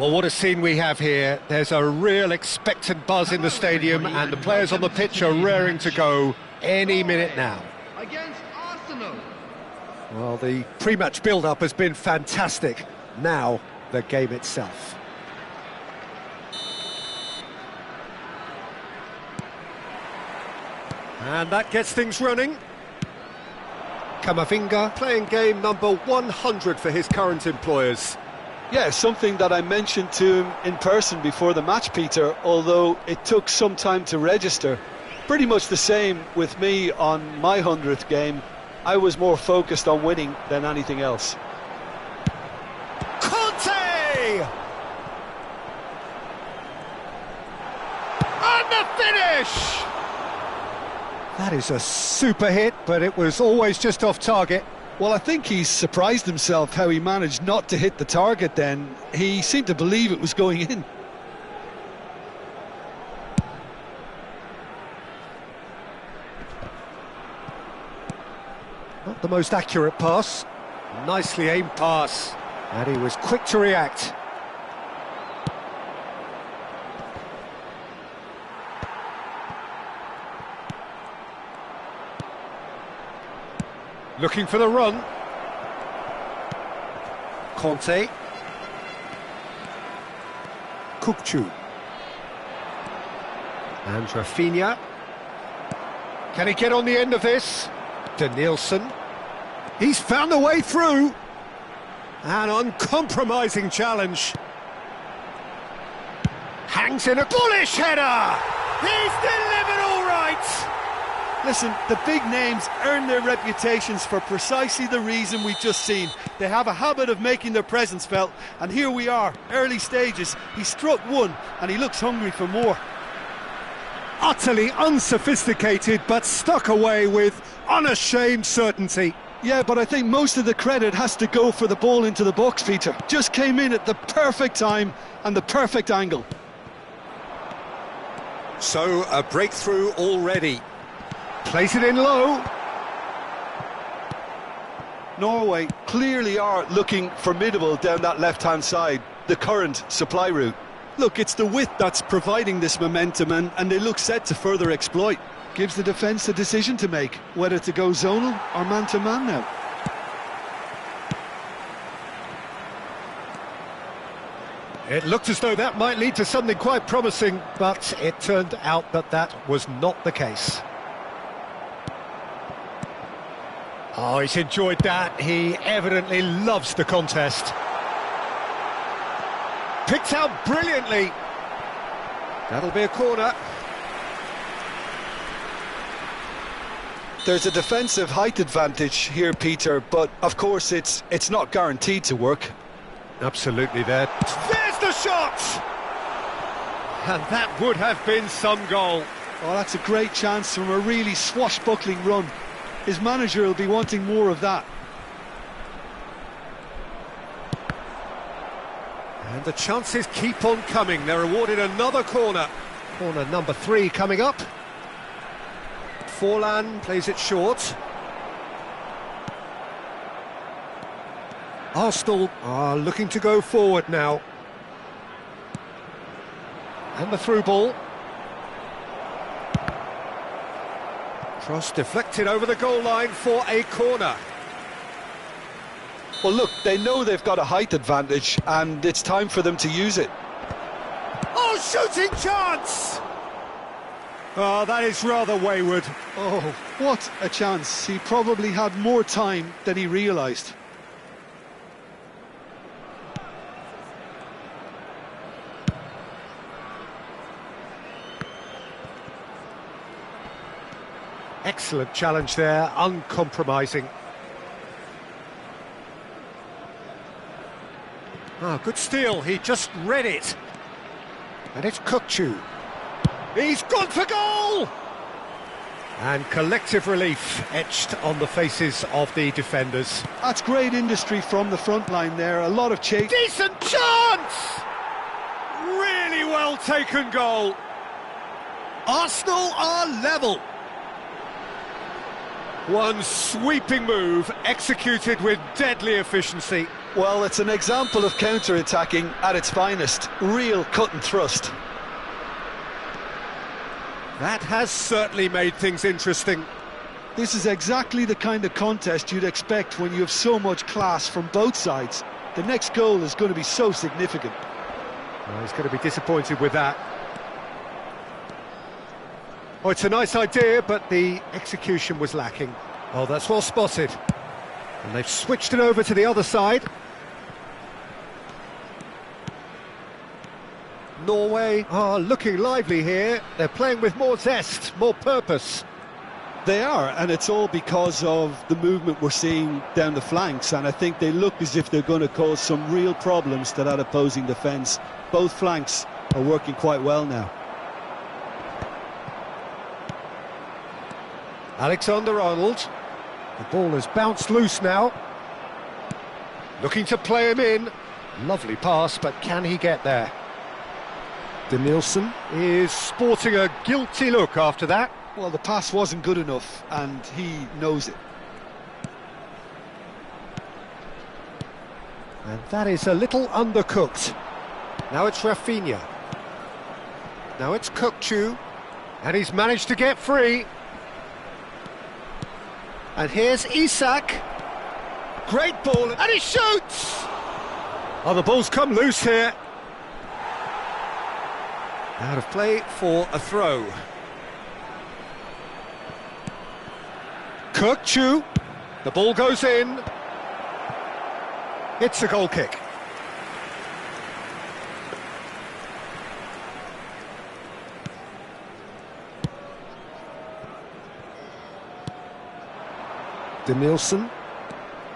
Well, what a scene we have here. There's a real expectant buzz in the stadium and the players on the pitch are raring to go any minute now. Against Arsenal. Well, the pre-match build-up has been fantastic. Now, the game itself. And that gets things running. Kamavinga playing game number 100 for his current employers. Yeah, something that I mentioned to him in person before the match, Peter, although it took some time to register. Pretty much the same with me on my 100th game. I was more focused on winning than anything else. Conte! And the finish! That is a super hit, but it was always just off target. Well, I think he's surprised himself how he managed not to hit the target then. He seemed to believe it was going in. Not the most accurate pass. Nicely aimed pass. And he was quick to react. Looking for the run. Conte. Kukçu. And Rafinha. Can he get on the end of this? Danielson. He's found a way through. An uncompromising challenge. Hangs in a bullish header. He's delivered all right. Listen, the big names earn their reputations for precisely the reason we've just seen. They have a habit of making their presence felt, and here we are, early stages. He struck one, and he looks hungry for more. Utterly unsophisticated, but stuck away with unashamed certainty. Yeah, but I think most of the credit has to go for the ball into the box, Peter. Just came in at the perfect time and the perfect angle. So, a breakthrough already. Plays it in low. Norway clearly are looking formidable down that left-hand side, the current supply route. Look, it's the width that's providing this momentum, and they look set to further exploit. Gives the defence a decision to make, whether to go zonal or man-to-man now. It looked as though that might lead to something quite promising, but it turned out that that was not the case. Oh, he's enjoyed that. He evidently loves the contest. Picked out brilliantly. That'll be a corner. There's a defensive height advantage here, Peter, but of course it's not guaranteed to work. Absolutely there. There's the shot! And that would have been some goal. Oh, that's a great chance from a really swashbuckling run. His manager will be wanting more of that. And the chances keep on coming. They're awarded another corner. Corner number 3 coming up. Forlan plays it short. Arsenal are looking to go forward now. And the through ball. Cross deflected over the goal line for a corner. Well, look, they know they've got a height advantage, and it's time for them to use it. Oh, shooting chance! Oh, that is rather wayward. Oh, what a chance. He probably had more time than he realised. Excellent challenge there, uncompromising. Ah, good steal, he just read it. And it's Kukçu. He's gone for goal! And collective relief etched on the faces of the defenders. That's great industry from the front line there, a lot of chase. Decent chance! Really well taken goal. Arsenal are level. One sweeping move, executed with deadly efficiency. Well, it's an example of counter-attacking at its finest. Real cut and thrust. That has certainly made things interesting. This is exactly the kind of contest you'd expect when you have so much class from both sides. The next goal is going to be so significant. Well, he's going to be disappointed with that. Oh, it's a nice idea, but the execution was lacking. Oh, that's well spotted. And they've switched it over to the other side. Norway are looking lively here. They're playing with more zest, more purpose. They are, and it's all because of the movement we're seeing down the flanks, and I think they look as if they're going to cause some real problems to that opposing defence. Both flanks are working quite well now. Alexander-Arnold. The ball has bounced loose now. Looking to play him in. Lovely pass, but can he get there? Danielson is sporting a guilty look after that. Well, the pass wasn't good enough, and he knows it. And that is a little undercooked. Now it's Rafinha. Now it's Kökçü. And he's managed to get free. And here's Isak. Great ball, and he shoots! Oh, the ball's come loose here. Out of play for a throw. Kökçü. The ball goes in. It's a goal kick.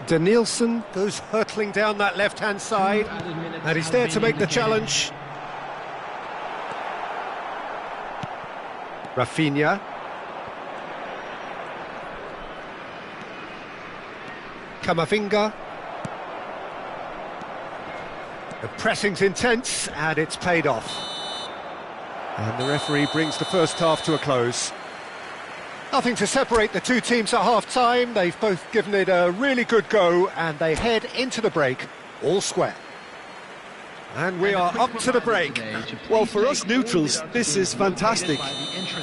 Danielson goes hurtling down that left-hand side, and he's there to make the challenge. Rafinha. Camavinga. The pressing's intense, and it's paid off. And the referee brings the first half to a close. Nothing to separate the two teams at half-time. They've both given it a really good go, and they head into the break all square. And we are up to the break. Well, for us neutrals, this is fantastic.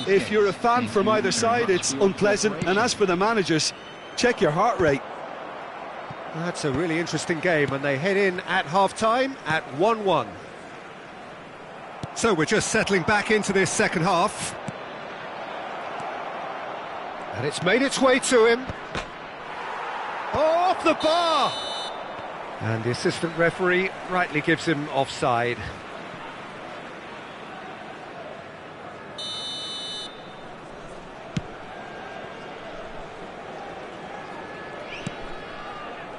If you're a fan from either side, it's unpleasant. And as for the managers, check your heart rate. That's a really interesting game, and they head in at half-time at 1-1. So we're just settling back into this second half. And it's made its way to him. Oh, off the bar! And the assistant referee rightly gives him offside.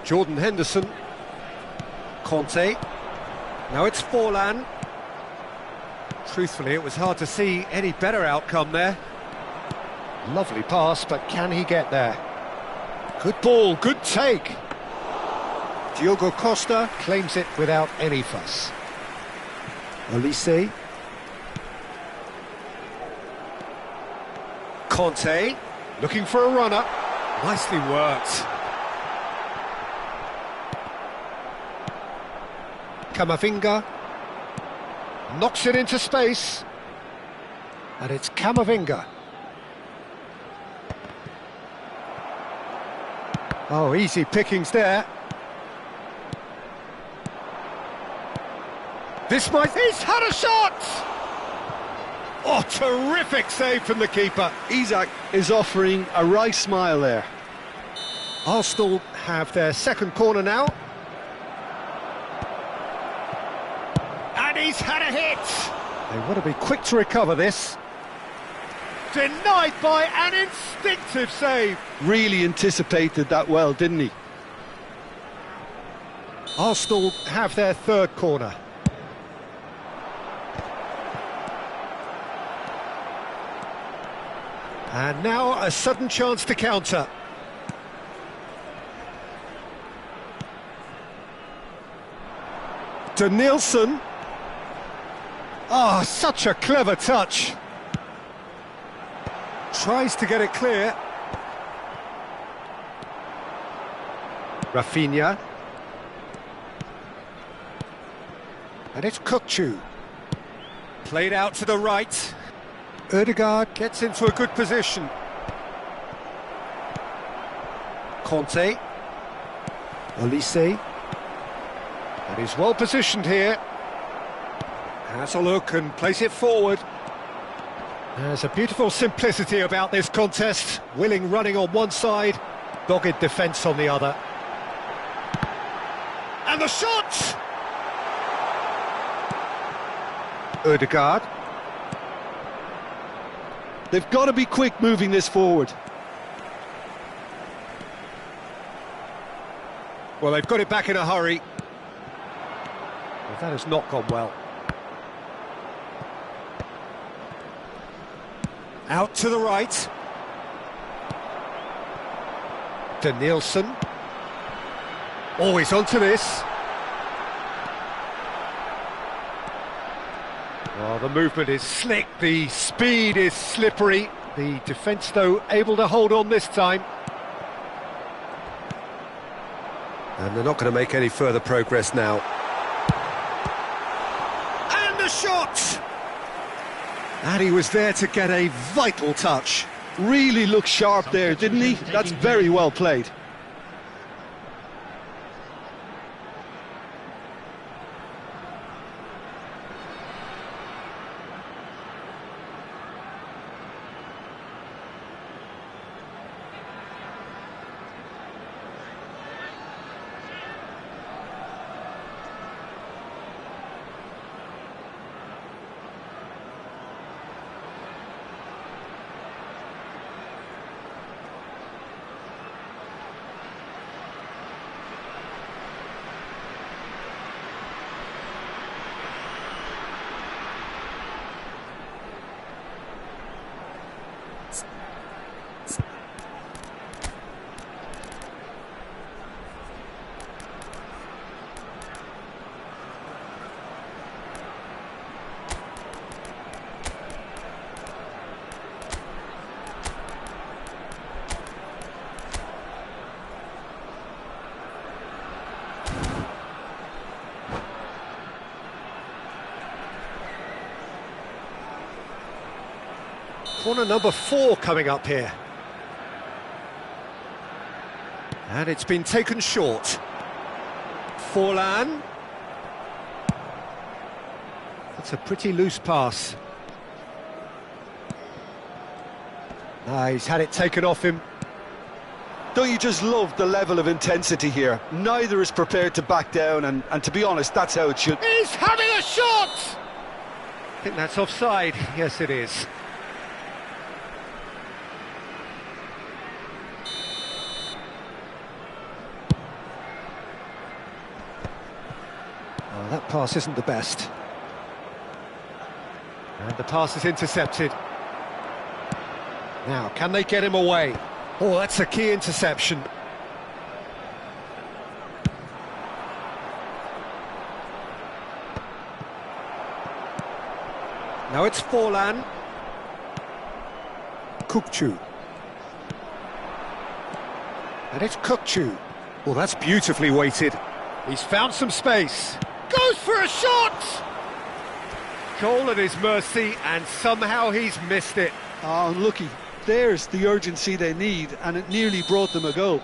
Jordan Henderson. Conte. Now it's Forlan. Truthfully, it was hard to see any better outcome there. Lovely pass, but can he get there? Good ball, good take. Diogo Costa claims it without any fuss. Olise. Conte, looking for a runner. Nicely worked. Camavinga. Knocks it into space. And it's Camavinga. Oh, easy pickings there. This might... He's had a shot! Oh, terrific save from the keeper. Isak is offering a right smile there. Arsenal have their second corner now. And he's had a hit! They want to be quick to recover this. Denied by an instinctive save. Really anticipated that well, didn't he? Arsenal have their third corner. And now a sudden chance to counter. Danielson. Oh, such a clever touch. Tries to get it clear. Rafinha. And it's Kukçu. Played out to the right. Ødegaard gets into a good position. Conte. Olise. And he's well positioned here. Has a look and plays it forward. There's a beautiful simplicity about this contest. Willing running on one side, dogged defence on the other. And the shot! Ødegaard. They've got to be quick moving this forward. Well, they've got it back in a hurry. Well, that has not gone well. Out to the right. Danielson. Oh, he's onto this. Oh, the movement is slick, the speed is slippery. The defence, though, able to hold on this time. And they're not going to make any further progress now. And the shot! And he was there to get a vital touch. Really looked sharp there, didn't he? That's very well played. Corner number 4 coming up here. And it's been taken short. Forlan. That's a pretty loose pass. He's had it taken off him. Don't you just love the level of intensity here? Neither is prepared to back down, and to be honest, that's how it should. He's having a shot! I think that's offside. Yes, it is. Oh, that pass isn't the best. And the pass is intercepted. Now, can they get him away? Oh, that's a key interception. Now it's Forlan. Kukçu. And it's Kukçu. Well, that's beautifully weighted. He's found some space. Goes for a shot! Goal at his mercy, and somehow he's missed it. Oh, unlucky. There's the urgency they need, and it nearly brought them a goal.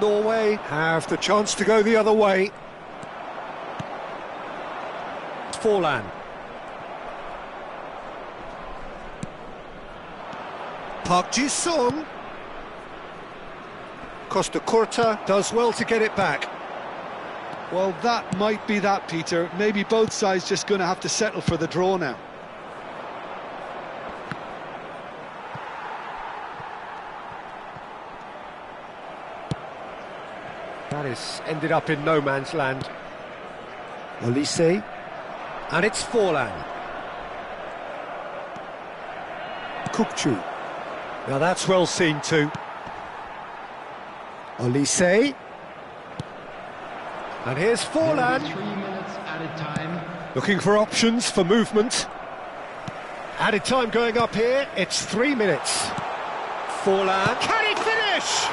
Norway have the chance to go the other way. Forlan. Park Ji-sung. Costa Curta does well to get it back. Well, that might be that, Peter. Maybe both sides just going to have to settle for the draw now. That is ended up in no man's land. Olise. And it's Forlan. Kukçu. Now that's well seen too. Olise. And here's Forlan. 3 minutes at a time. Looking for options for movement. Added time going up here, it's 3 minutes. Forlan, can he finish?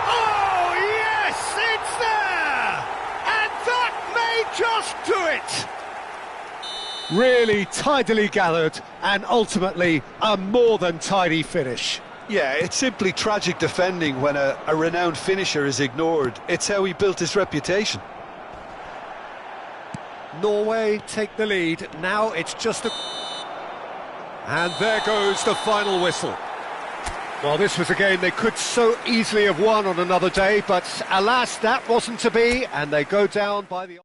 Oh, yes, it's there! And that may just do it! Really tidily gathered, and ultimately a more than tidy finish. Yeah, it's simply tragic defending when a renowned finisher is ignored. It's how he built his reputation. Norway take the lead, now it's just a... And there goes the final whistle. Well, this was a game they could so easily have won on another day, but alas, that wasn't to be, and they go down by the...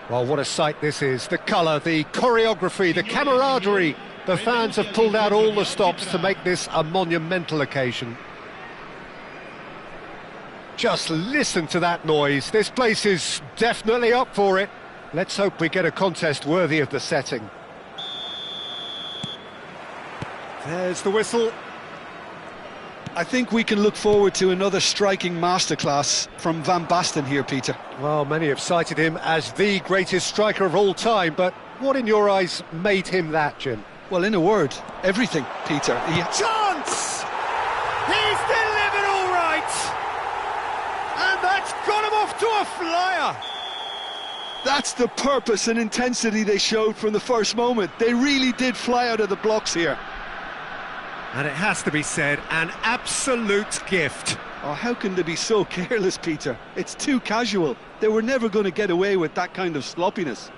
Well, what a sight this is. The colour, the choreography, the camaraderie. The fans have pulled out all the stops to make this a monumental occasion. Just listen to that noise. This place is definitely up for it. Let's hope we get a contest worthy of the setting. There's the whistle. I think we can look forward to another striking masterclass from Van Basten here, Peter. Well, many have cited him as the greatest striker of all time, but what in your eyes made him that, Jim? Well, in a word, everything, Peter. Chance! He's delivered all right! And that's got him off to a flyer! That's the purpose and intensity they showed from the first moment. They really did fly out of the blocks here. And it has to be said, an absolute gift. Oh, how can they be so careless, Peter? It's too casual. They were never going to get away with that kind of sloppiness.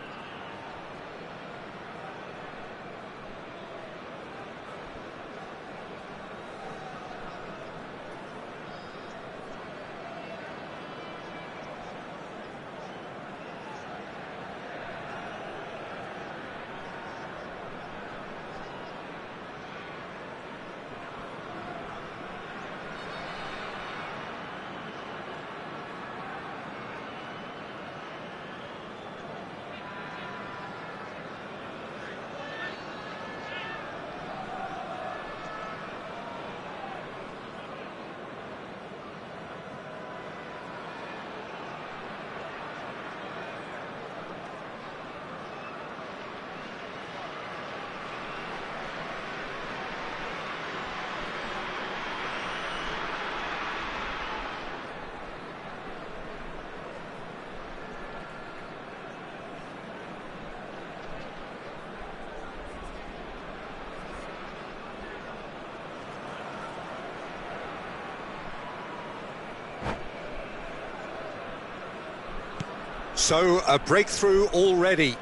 So, a breakthrough already.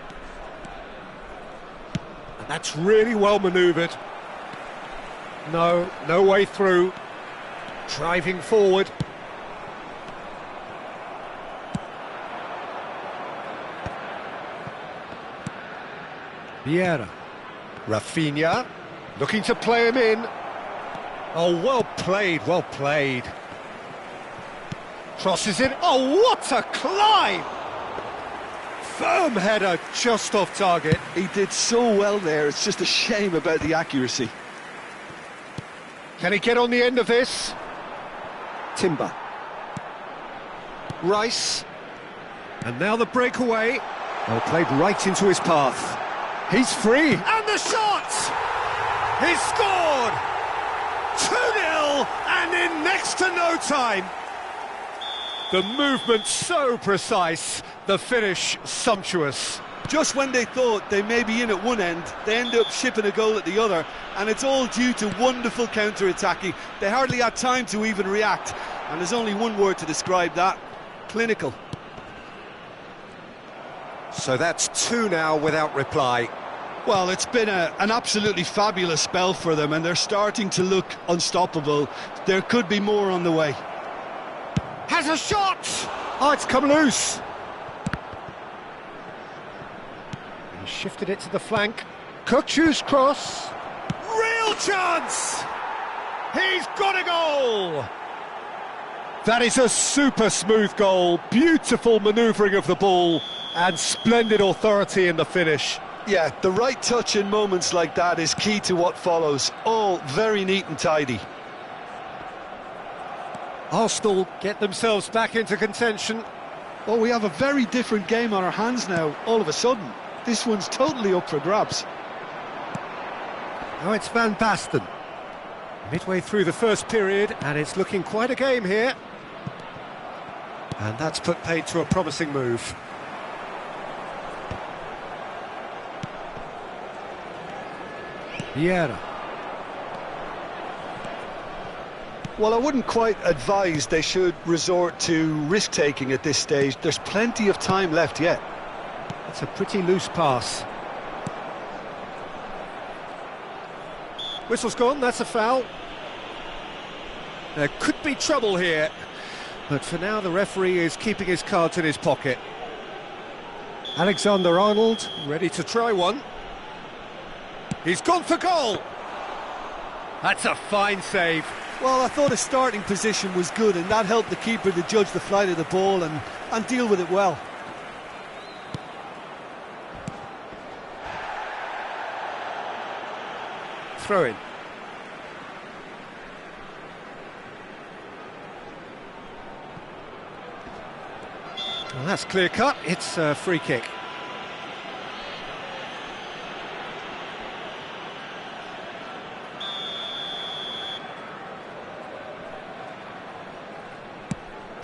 And that's really well manoeuvred. No way through. Driving forward. Vieira. Rafinha. Looking to play him in. Oh, well played, well played. Crosses in. Oh, what a climb! Firm header just off target. He did so well there, it's just a shame about the accuracy. Can he get on the end of this? Timber. Rice. And now the breakaway. Well, played right into his path. He's free. And the shot! He's scored! 2-0 and in next to no time. The movement so precise, the finish sumptuous. Just when they thought they may be in at one end, they end up shipping a goal at the other, and it's all due to wonderful counter-attacking. They hardly had time to even react, and there's only one word to describe that: clinical. So that's 2 now without reply. Well, it's been an absolutely fabulous spell for them, and they're starting to look unstoppable. There could be more on the way. Has a shot! Oh, it's come loose. He shifted it to the flank. Kukçu's cross. Real chance! He's got a goal! That is a super smooth goal. Beautiful manoeuvring of the ball and splendid authority in the finish. Yeah, the right touch in moments like that is key to what follows. All very neat and tidy. Arsenal get themselves back into contention. Well, we have a very different game on our hands now, all of a sudden. This one's totally up for grabs. Now it's Van Basten. Midway through the first period, and it's looking quite a game here. And that's put paid to a promising move. Vieira. Well, I wouldn't quite advise they should resort to risk-taking at this stage. There's plenty of time left yet. That's a pretty loose pass. Whistle's gone, that's a foul. There could be trouble here, but for now the referee is keeping his cards in his pocket. Alexander-Arnold ready to try one. He's gone for goal. That's a fine save. Well, I thought his starting position was good, and that helped the keeper to judge the flight of the ball and deal with it well. Throw in. Well, that's clear cut. It's a free kick.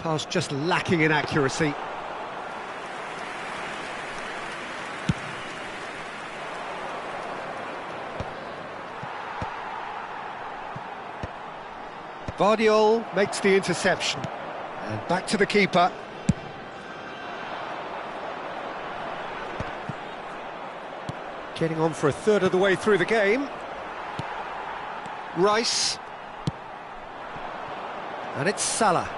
Pass just lacking in accuracy. Vardiol makes the interception. And back to the keeper. Getting on for a third of the way through the game. Rice. And it's Salah.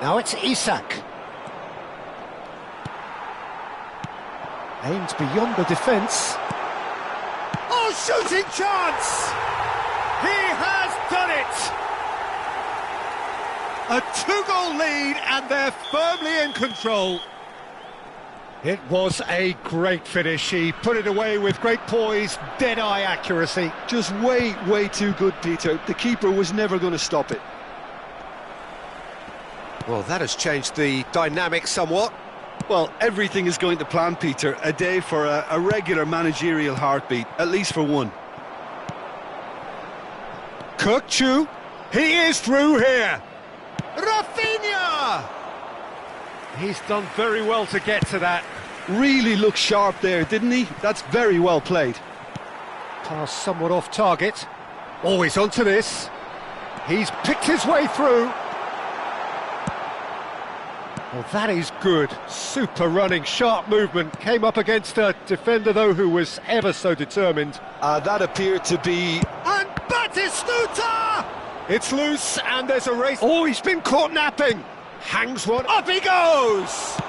Now it's Isak. Aims beyond the defence. Oh, shooting chance! He has done it! A two-goal lead and they're firmly in control. It was a great finish. He put it away with great poise, dead-eye accuracy. Just way, way too good, Peter. The keeper was never going to stop it. Well, that has changed the dynamic somewhat. Well, everything is going to plan, Peter. A day for a regular managerial heartbeat, at least for one. Kirkchu, he is through here. Rafinha! He's done very well to get to that. Really looked sharp there, didn't he? That's very well played. Pass somewhat off target. Always onto this. He's picked his way through. Well, that is good. Super running, sharp movement. Came up against a defender, though, who was ever so determined. That appeared to be... And Batistuta! It's loose, and there's a race. Oh, he's been caught napping. Hangs one. Up he goes!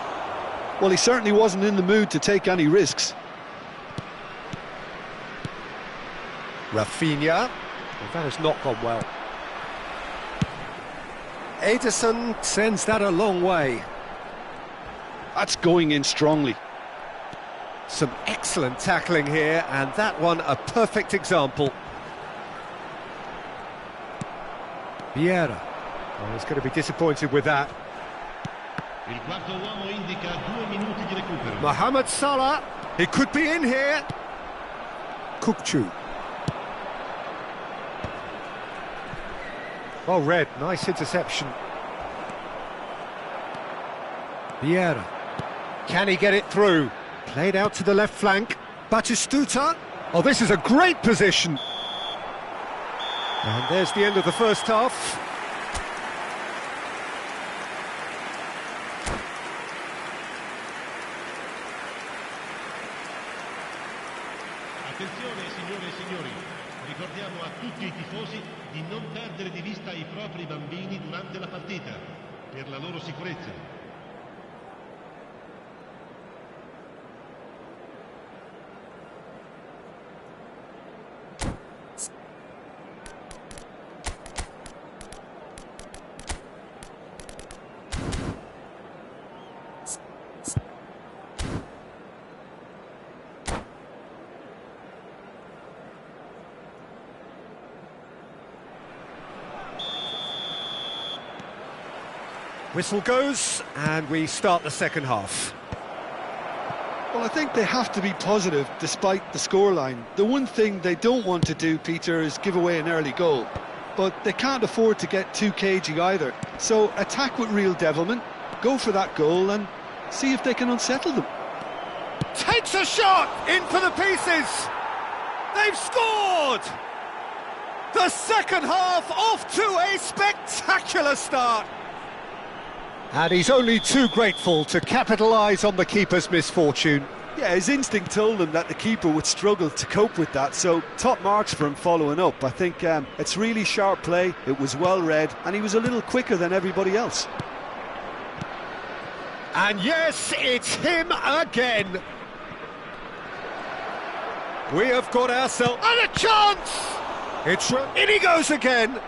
Well, he certainly wasn't in the mood to take any risks. Rafinha. Well, that has not gone well. Ederson sends that a long way. That's going in strongly. Some excellent tackling here, and that one a perfect example. Vieira. Oh, he's going to be disappointed with that. Il quarto uomo indica 2 minuti di recupero. Mohamed Salah. He could be in here. Kukçu. Well read, nice interception. Vieira. Can he get it through? Played out to the left flank. Batistuta. Oh, this is a great position. And there's the end of the first half. Attenzione signore e signori, ricordiamo a tutti i tifosi di non perdere di vista i propri bambini durante la partita, per la loro sicurezza. Whistle goes, and we start the second half. Well, I think they have to be positive despite the scoreline. The one thing they don't want to do, Peter, is give away an early goal. But they can't afford to get too cagey either. So attack with real devilment, go for that goal and see if they can unsettle them. Takes a shot, in for the pieces. They've scored! The second half off to a spectacular start. And he's only too grateful to capitalise on the keeper's misfortune. Yeah, his instinct told him that the keeper would struggle to cope with that, so top marks for him following up. I think it's really sharp play, it was well read, and he was a little quicker than everybody else. And yes, it's him again. We have got ourselves... And a chance! It's... In he goes again!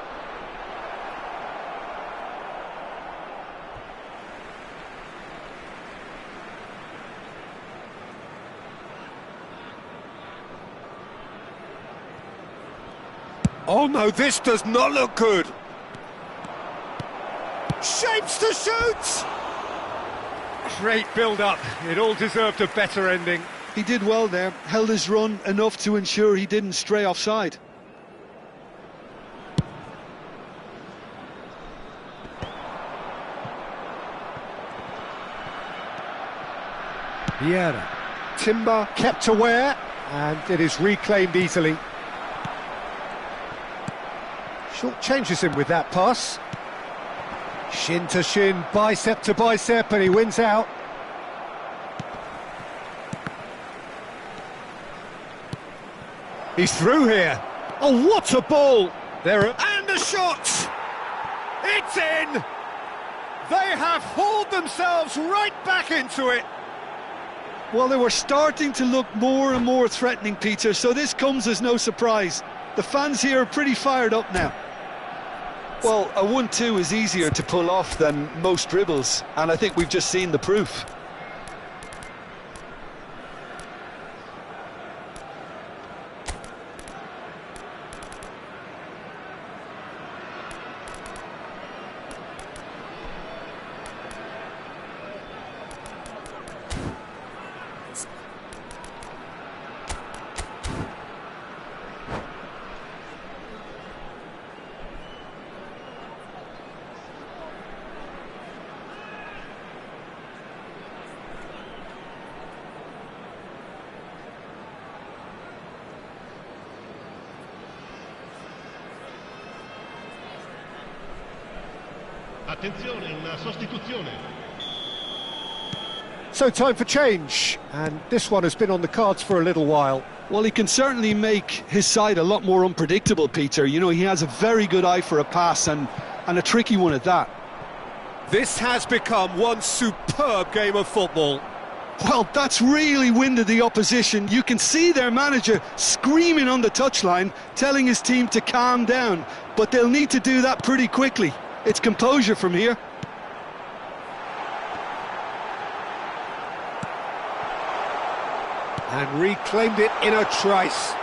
Oh no, this does not look good. Shapes to shoot! Great build-up. It all deserved a better ending. He did well there, held his run enough to ensure he didn't stray offside. Vieira. Timber kept aware, and it is reclaimed easily. Short changes him with that pass. Shin to shin, bicep to bicep, and he wins out. He's through here. Oh, what a ball! And a shot! It's in! They have hauled themselves right back into it. Well, they were starting to look more and more threatening, Peter, so this comes as no surprise. The fans here are pretty fired up now. Well, a 1-2 is easier to pull off than most dribbles, and I think we've just seen the proof. Attenzione, una sostituzione. So time for change, and this one has been on the cards for a little while. Well, he can certainly make his side a lot more unpredictable, Peter. You know, he has a very good eye for a pass, and a tricky one at that. This has become one superb game of football. Well, that's really winded the opposition. You can see their manager screaming on the touchline, telling his team to calm down, but they'll need to do that pretty quickly. It's composure from here. And reclaimed it in a trice.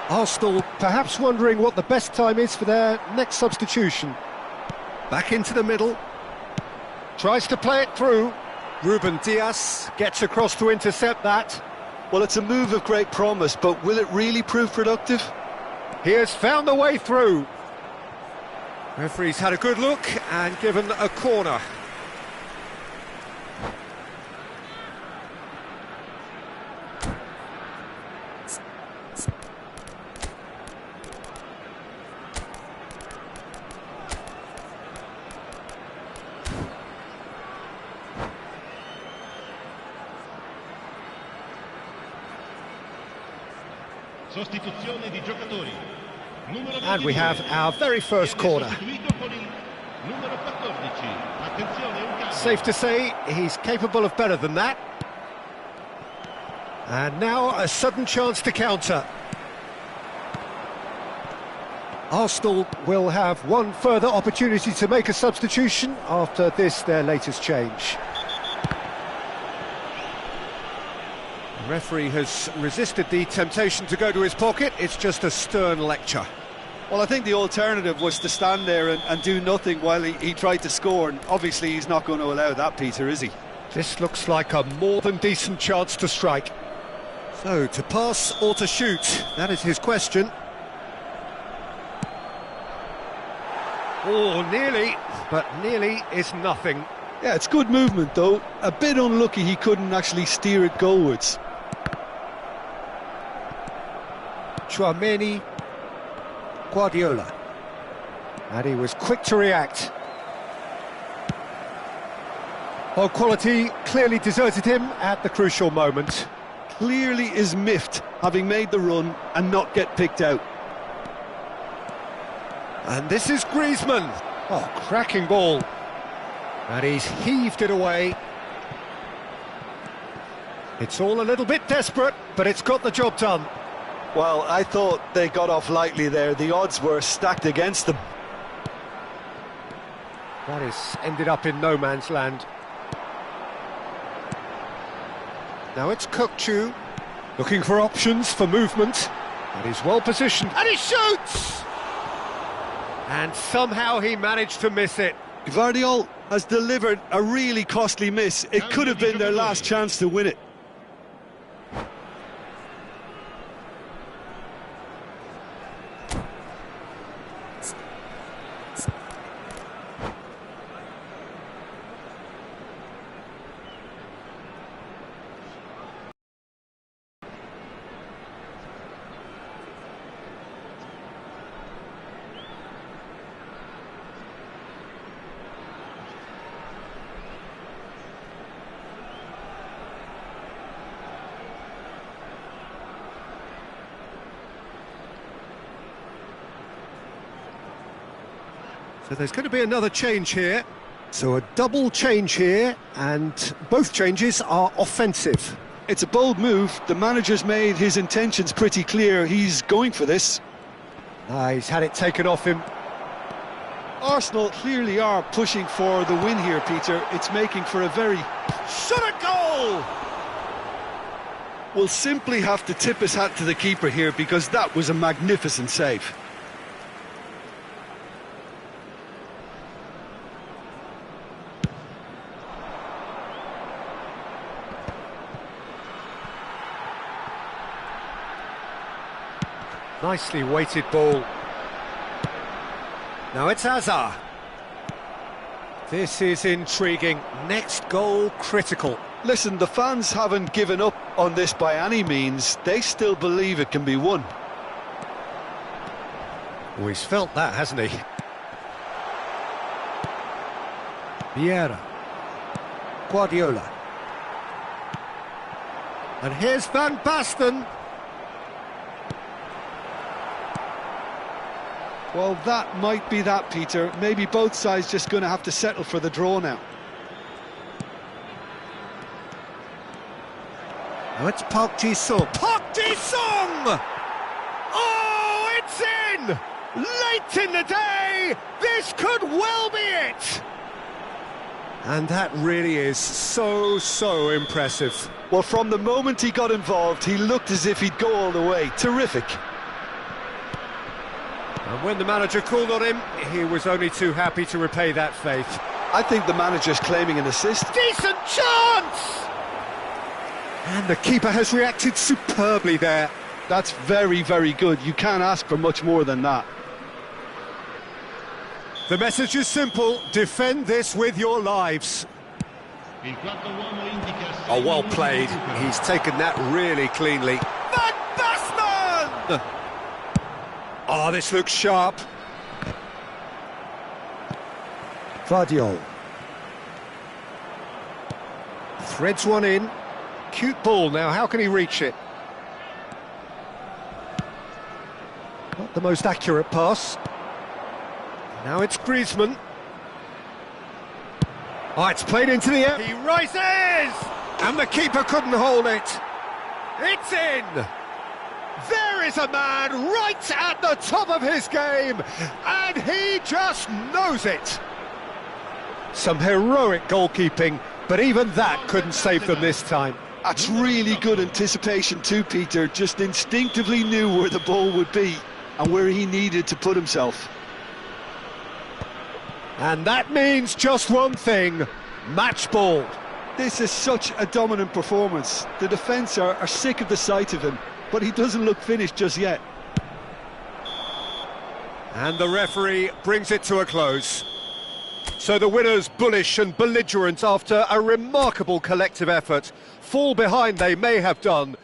Arsenal perhaps wondering what the best time is for their next substitution. Back into the middle. Tries to play it through. Ruben Dias gets across to intercept that. Well, it's a move of great promise, but will it really prove productive? He has found the way through. Referee's had a good look and given a corner. Sostituzione di giocatori. And we have our very first corner. Safe to say he's capable of better than that. And now a sudden chance to counter. Arsenal will have one further opportunity to make a substitution after this, their latest change. The referee has resisted the temptation to go to his pocket. It's just a stern lecture. Well, I think the alternative was to stand there and do nothing while he tried to score, and obviously he's not going to allow that, Peter, is he? This looks like a more than decent chance to strike. So, to pass or to shoot, that is his question. Oh, nearly, but nearly is nothing. Yeah, it's good movement, though. A bit unlucky he couldn't actually steer it goalwards. Chouameni, Guardiola, and he was quick to react. Well, quality clearly deserted him at the crucial moment. Clearly is miffed, having made the run and not get picked out. And this is Griezmann. Oh, cracking ball. And he's heaved it away. It's all a little bit desperate, but it's got the job done. Well, I thought they got off lightly there. The odds were stacked against them. That has ended up in no man's land. Now it's Kökçü, looking for options for movement. And he's well positioned, and he shoots! And somehow he managed to miss it. Gvardiol has delivered a really costly miss. It could have been their last chance to win it. So there's going to be another change here. So a double change here, and both changes are offensive. It's a bold move. The manager's made his intentions pretty clear. He's going for this. He's had it taken off him. Arsenal clearly are pushing for the win here, Peter. It's making for a very... Shot a goal! We'll simply have to tip his hat to the keeper here, because that was a magnificent save. Nicely weighted ball. Now it's Hazard. This is intriguing. Next goal critical. Listen, the fans haven't given up on this by any means. They still believe it can be won. Oh, he's felt that, hasn't he? Vieira. Guardiola. And here's Van Basten. Well, that might be that, Peter. Maybe both sides just going to have to settle for the draw now. Now it's Park Ji-sung. Park Ji-sung! Oh, it's in! Late in the day! This could well be it! And that really is so impressive. Well, from the moment he got involved, he looked as if he'd go all the way. Terrific. And when the manager called on him, he was only too happy to repay that faith. I think the manager's claiming an assist. Decent chance! And the keeper has reacted superbly there. That's very good. You can't ask for much more than that. The message is simple: defend this with your lives. Oh, well played. He's taken that really cleanly. Van Basten! Oh, this looks sharp. Vardiol. Threads one in. Cute ball now, how can he reach it? Not the most accurate pass. Now it's Griezmann. Oh, it's played into the air. He rises! And the keeper couldn't hold it. It's in! There is a man right at the top of his game, and he just knows it. Some heroic goalkeeping, but even that couldn't save them this time. That's really good anticipation too, Peter. Just instinctively knew where the ball would be and where he needed to put himself. And that means just one thing: match ball. This is such a dominant performance. The defence are sick of the sight of him, but he doesn't look finished just yet. And the referee brings it to a close. So the winners, bullish and belligerent after a remarkable collective effort. Fall behind they may have done,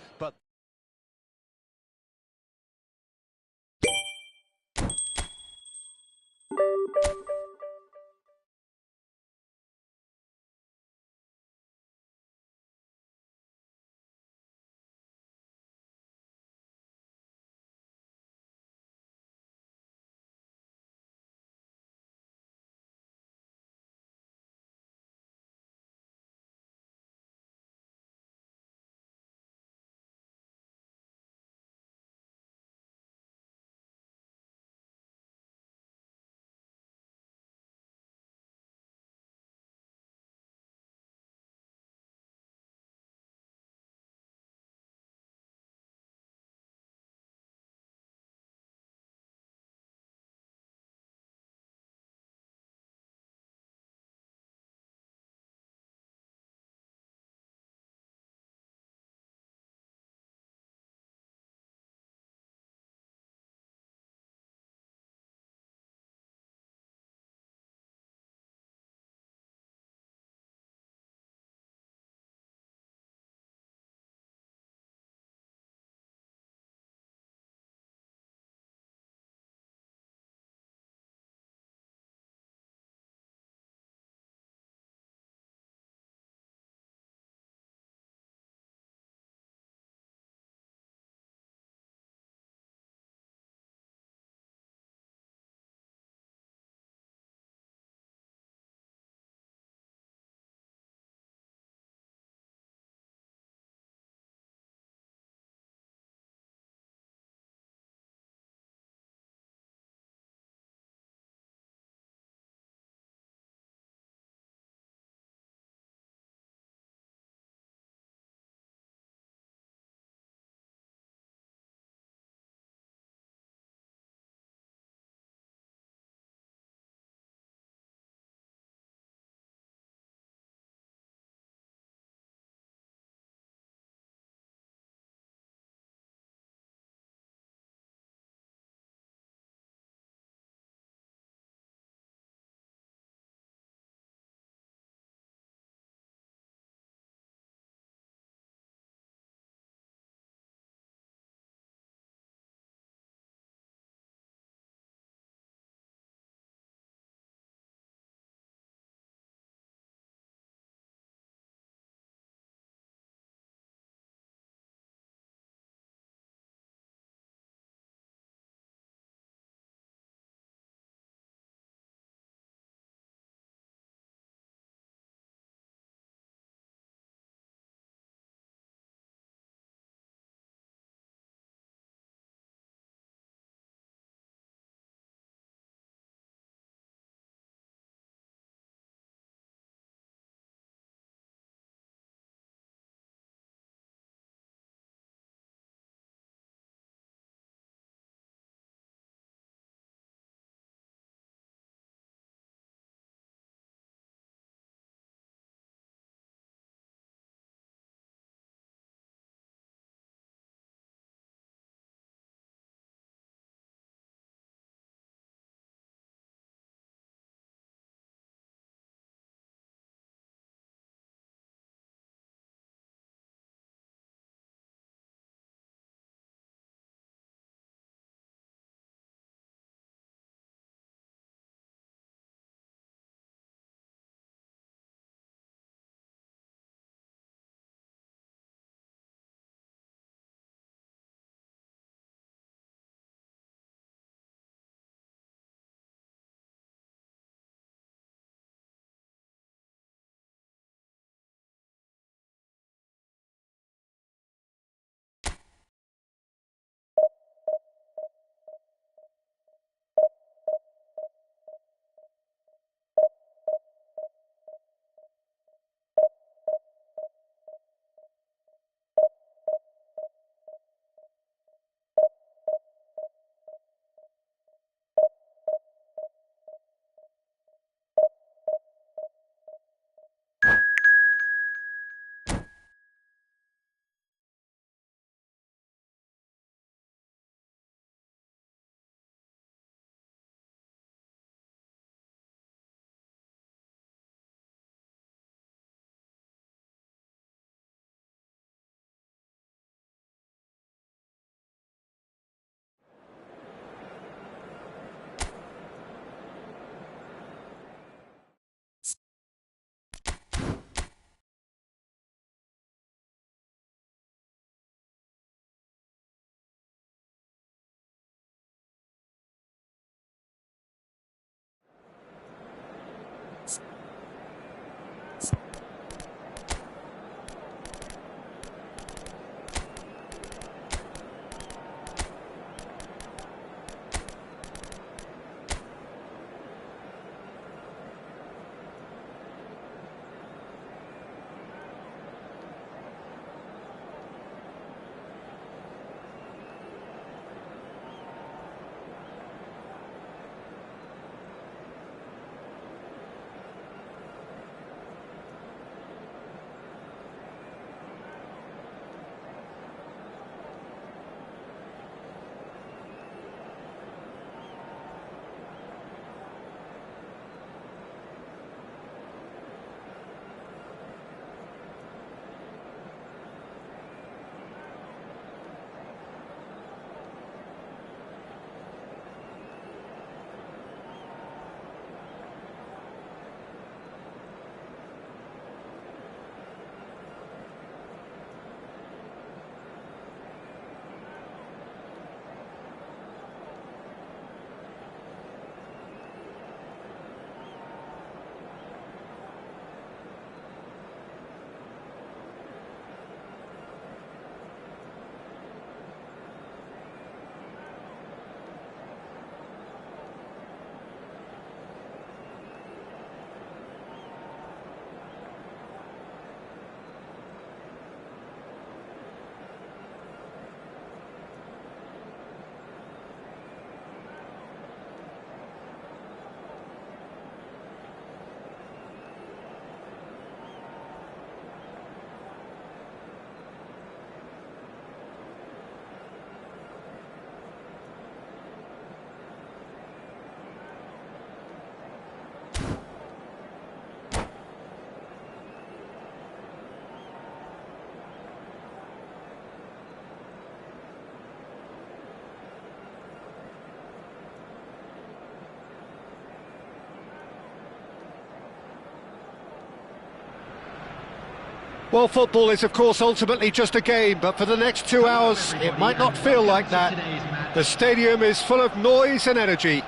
Well, football is, of course, ultimately just a game, but for the next 2 hours, it might not feel like that. The stadium is full of noise and energy.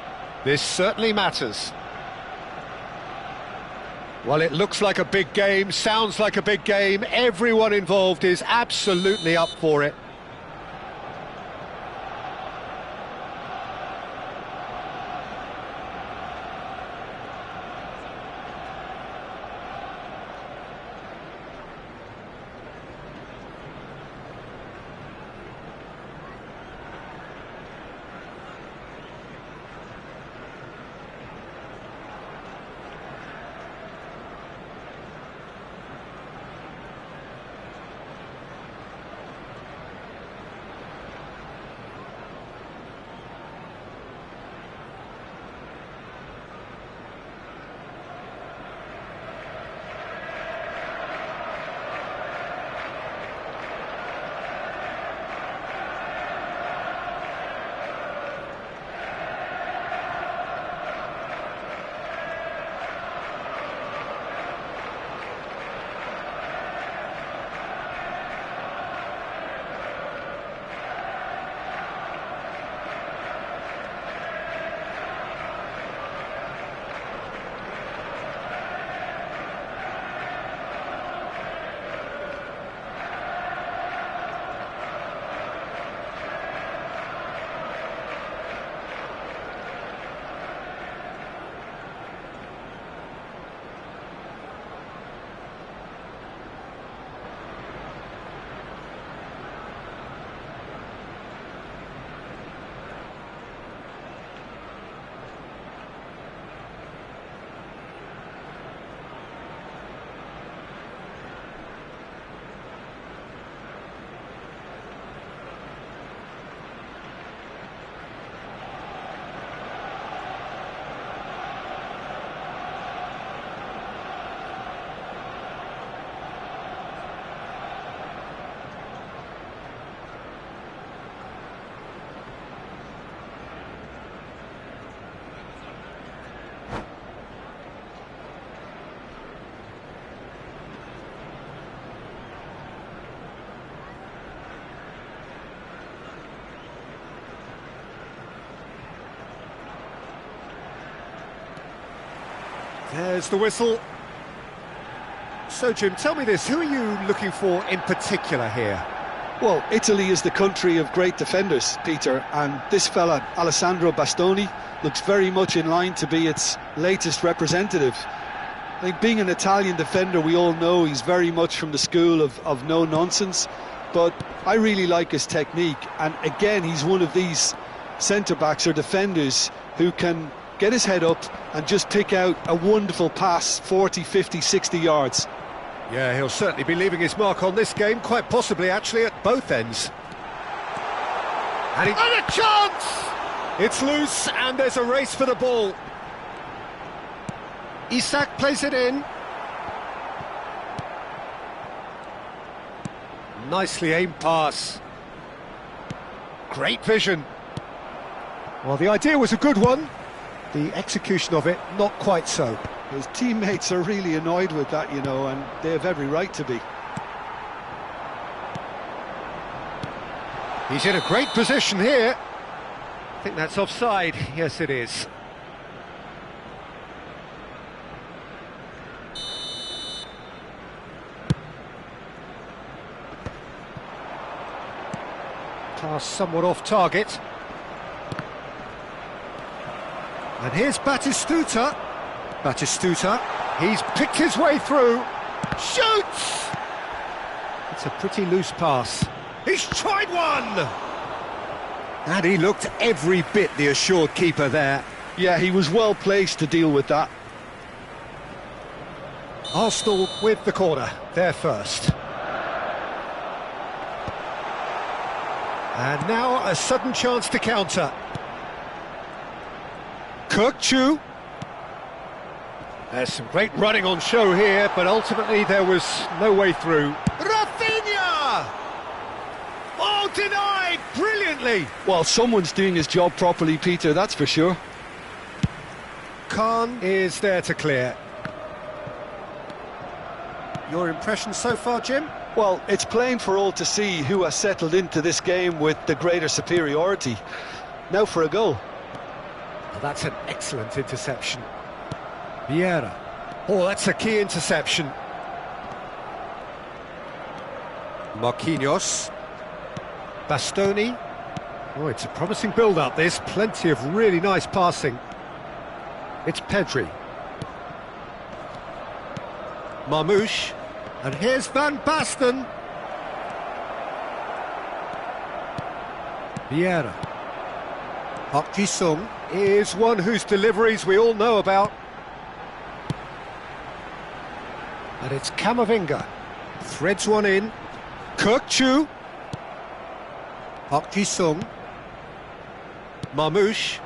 This certainly matters. Well, it looks like a big game, sounds like a big game. Everyone involved is absolutely up for it. There's the whistle. So, Jim, tell me this, who are you looking for in particular here? Well, Italy is the country of great defenders, Peter, and this fella, Alessandro Bastoni, looks very much in line to be its latest representative. I think being an Italian defender, we all know he's very much from the school of no nonsense, but I really like his technique, and again, he's one of these centre-backs or defenders who can get his head up and just pick out a wonderful pass 40, 50, 60 yards. Yeah, he'll certainly be leaving his mark on this game, quite possibly actually at both ends. And a chance! It's loose and there's a race for the ball. Isak plays it in. Nicely aimed pass. Great vision. Well, the idea was a good one. The execution of it, not quite so. His teammates are really annoyed with that, you know, and they have every right to be. He's in a great position here. I think that's offside. Yes, it is. Pass somewhat off target. And here's Batistuta. Batistuta, he's picked his way through. Shoots! It's a pretty loose pass. He's tried one! And he looked every bit the assured keeper there. Yeah, he was well placed to deal with that. Arsenal with the corner, they're first. And now a sudden chance to counter. Kirkchu. There's some great running on show here, but ultimately there was no way through. Rafinha! Oh, denied brilliantly! Well, someone's doing his job properly, Peter, that's for sure. Khan is there to clear. Your impression so far, Jim? Well, it's plain for all to see who has settled into this game with the greater superiority. Now for a goal. Well, that's an excellent interception. Vieira. Oh, that's a key interception. Marquinhos. Bastoni. Oh, it's a promising build-up, this. Plenty of really nice passing. It's Pedri. Marmouche. And here's Van Basten. Vieira. Park Ji-sung is one whose deliveries we all know about. And it's Camavinga. Threads one in. Kirk-Chu. Park Ji-sung. Marmouche.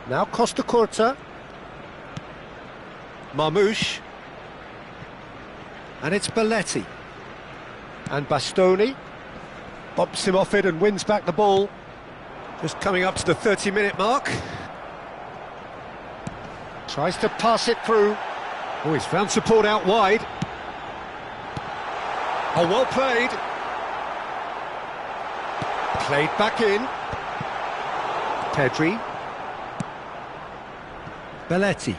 Now Costa Curta. Marmouche. And it's Belletti. And Bastoni bumps him off it and wins back the ball. Just coming up to the 30-minute mark. Tries to pass it through. Oh, he's found support out wide. Oh, well played. Played back in. Pedri. Belletti.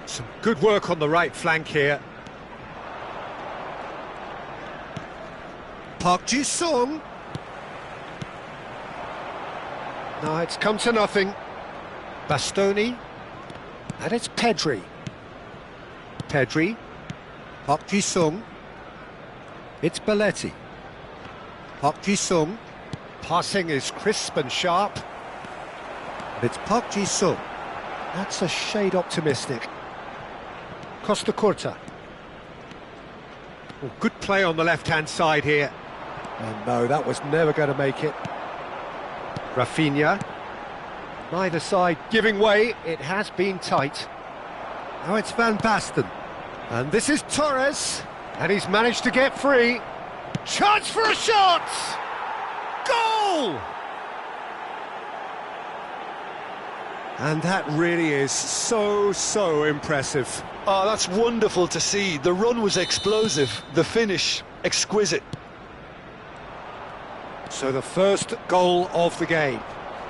Some good work on the right flank here. Park Ji-sung. No, it's come to nothing. Bastoni. And it's Pedri. Pedri. Park Ji-sung. It's Belletti. Park Ji-sung. Passing is crisp and sharp. It's Park Ji-sung. That's a shade optimistic. Costa Curta. Oh, good play on the left-hand side here. And no, that was never going to make it. Rafinha. Neither side giving way. It has been tight. Now it's Van Basten. And this is Torres. And he's managed to get free. Chance for a shot! Goal! And that really is so impressive. Oh, that's wonderful to see. The run was explosive, the finish exquisite. So the first goal of the game.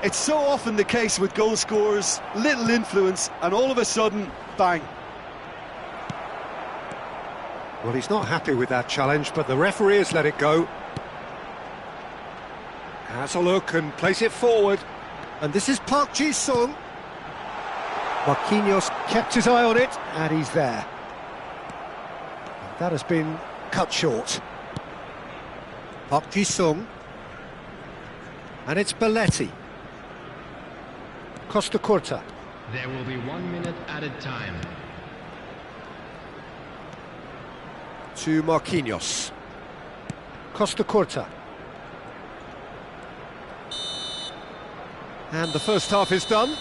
It's so often the case with goal scorers, little influence, and all of a sudden, bang. Well, he's not happy with that challenge, but the referee has let it go. Has a look and plays it forward. And this is Park Ji-sung. Marquinhos kept his eye on it, and he's there. And that has been cut short. Park Ji-sung. And it's Belletti. Costa Curta. There will be 1 minute added time. To Marquinhos. Costa Curta. And the first half is done.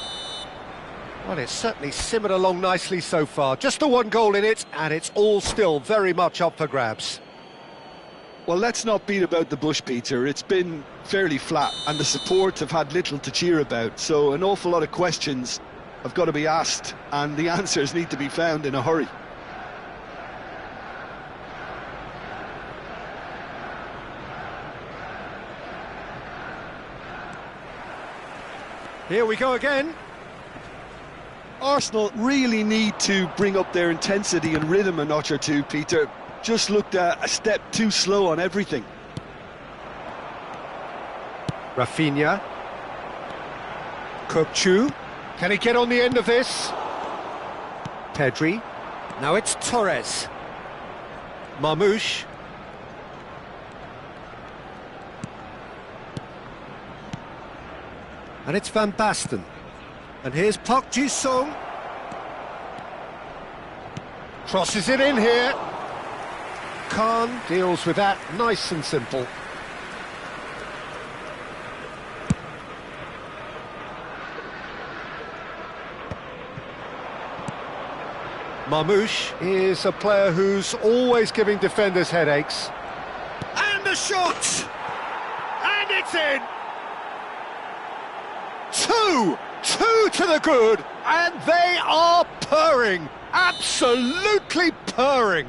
Well, it's certainly simmered along nicely so far. Just the one goal in it, and it's all still very much up for grabs. Well, let's not beat about the bush, Peter. It's been fairly flat, and the support have had little to cheer about. So an awful lot of questions have got to be asked, and the answers need to be found in a hurry. Here we go again. Arsenal really need to bring up their intensity and rhythm a notch or two, Peter. Just looked a step too slow on everything. Rafinha. Kirk-Chu. Can he get on the end of this? Pedri. Now it's Torres. Marmouche. And it's Van Basten. And here's Park Ji-sung. Crosses it in here. Khan deals with that nice and simple. Marmouche is a player who's always giving defenders headaches. And the shot! And it's in! 2! Two to the good, and they are purring. Absolutely purring.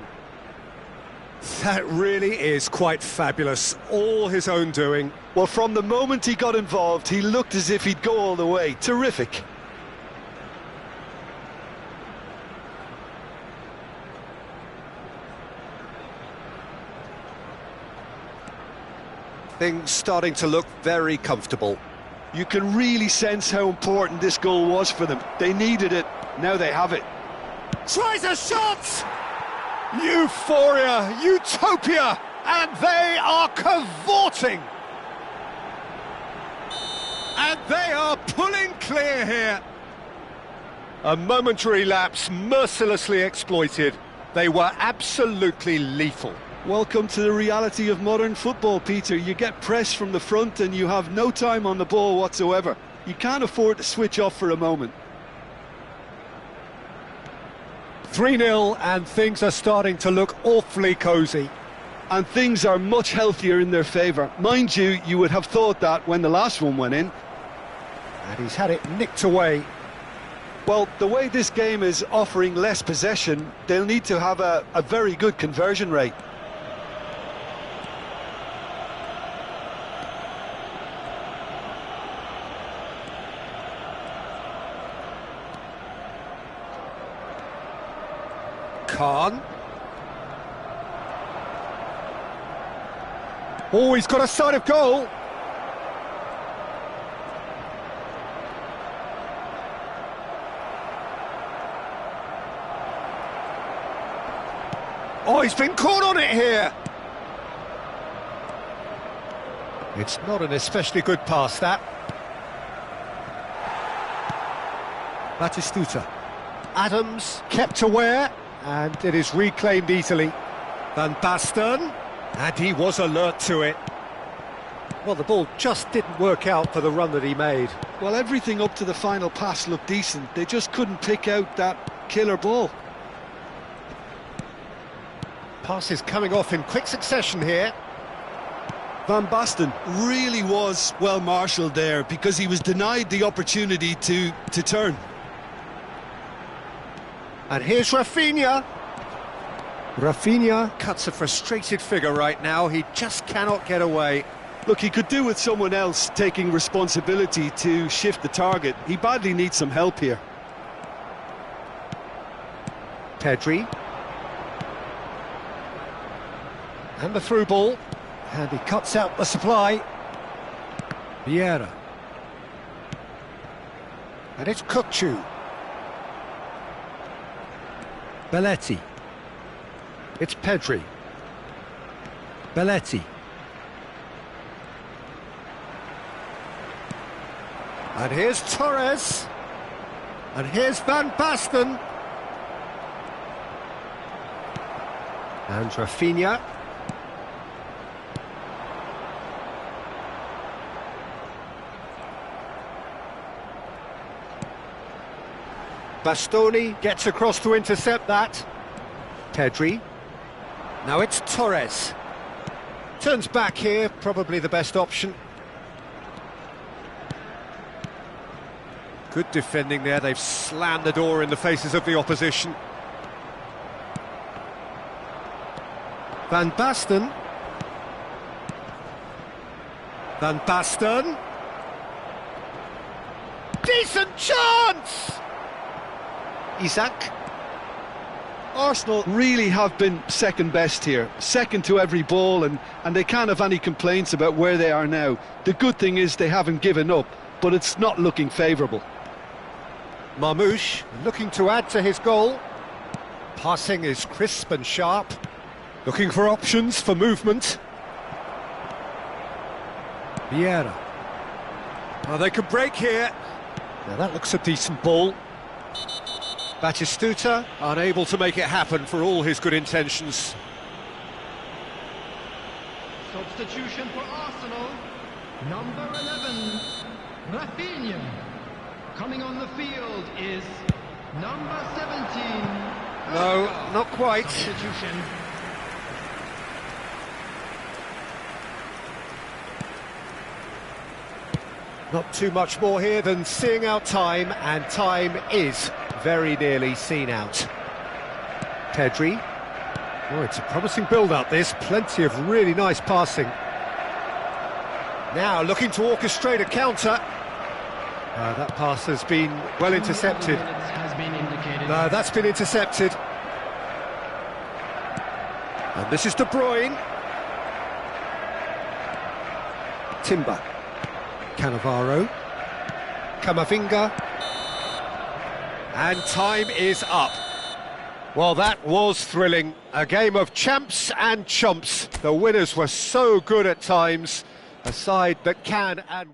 That really is quite fabulous. All his own doing. Well, from the moment he got involved, he looked as if he'd go all the way. Terrific. Things starting to look very comfortable. You can really sense how important this goal was for them. They needed it. Now they have it. Tries a shot! Euphoria, utopia, and they are cavorting. And they are pulling clear here. A momentary lapse mercilessly exploited. They were absolutely lethal. Welcome to the reality of modern football, Peter. You get pressed from the front and you have no time on the ball whatsoever. You can't afford to switch off for a moment. 3-0, and things are starting to look awfully cosy. And things are much healthier in their favour. Mind you, you would have thought that when the last one went in. And he's had it nicked away. Well, the way this game is offering less possession, they'll need to have a very good conversion rate. Khan. Oh, he's got a sight of goal. Oh, he's been caught on it here. It's not an especially good pass, that. Batistuta. Adams kept aware, and it is reclaimed easily. Van Basten, and he was alert to it. Well, the ball just didn't work out for the run that he made. Well, everything up to the final pass looked decent. They just couldn't pick out that killer ball. Passes coming off in quick succession here. Van Basten really was well marshalled there because he was denied the opportunity to turn. And here's Rafinha. Rafinha cuts a frustrated figure right now. He just cannot get away. Look, he could do with someone else taking responsibility to shift the target. He badly needs some help here. Pedri. And the through ball. And he cuts out the supply. Vieira. And it's Kukçu. Belletti. It's Pedri. Belletti. And here's Torres. And here's Van Basten. And Rafinha. Bastoni gets across to intercept that. Pedri. Now it's Torres. Turns back here, probably the best option. Good defending there, they've slammed the door in the faces of the opposition. Van Basten. Van Basten. Decent chance! Isaac. Arsenal really have been second best here, second to every ball, and they can't have any complaints about where they are now. The good thing is they haven't given up, but it's not looking favourable. Marmoush looking to add to his goal. Passing is crisp and sharp. Looking for options for movement. Vieira. Oh, they could break here. Now that looks a decent ball. Batistuta unable to make it happen for all his good intentions. Substitution for Arsenal, number 11, Rafinha. Coming on the field is number 17. No, not quite. Substitution. Not too much more here than seeing out time, and time is very nearly seen out. Pedri. Oh, it's a promising build-up, this. Plenty of really nice passing. Now looking to orchestrate a counter. That pass has been well intercepted. No, that's been intercepted. And this is De Bruyne. Timber. Cannavaro. Camavinga. And time is up. Well, that was thrilling. A game of champs and chumps. The winners were so good at times. A side that can and...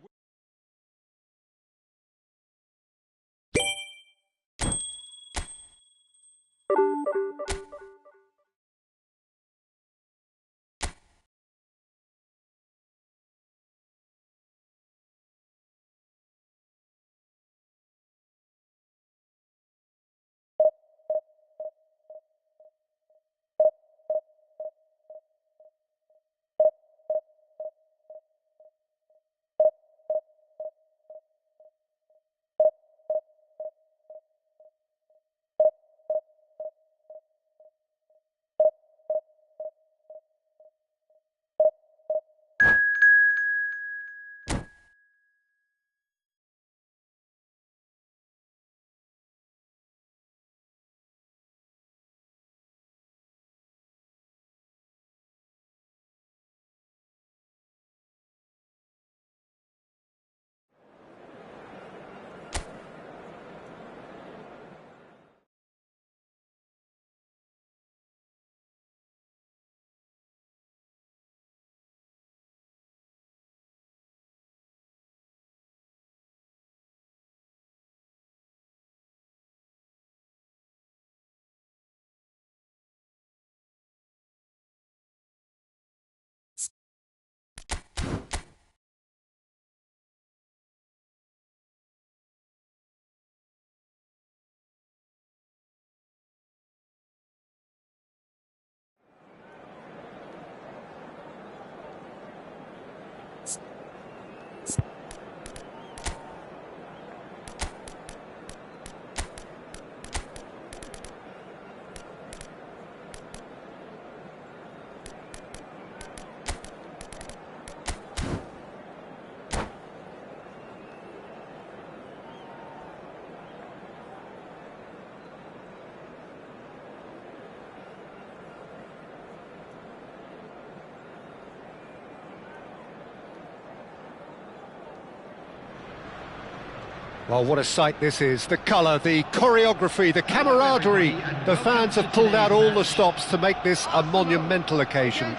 Well, what a sight this is. The colour, the choreography, the camaraderie. The fans have pulled out all the stops to make this a monumental occasion.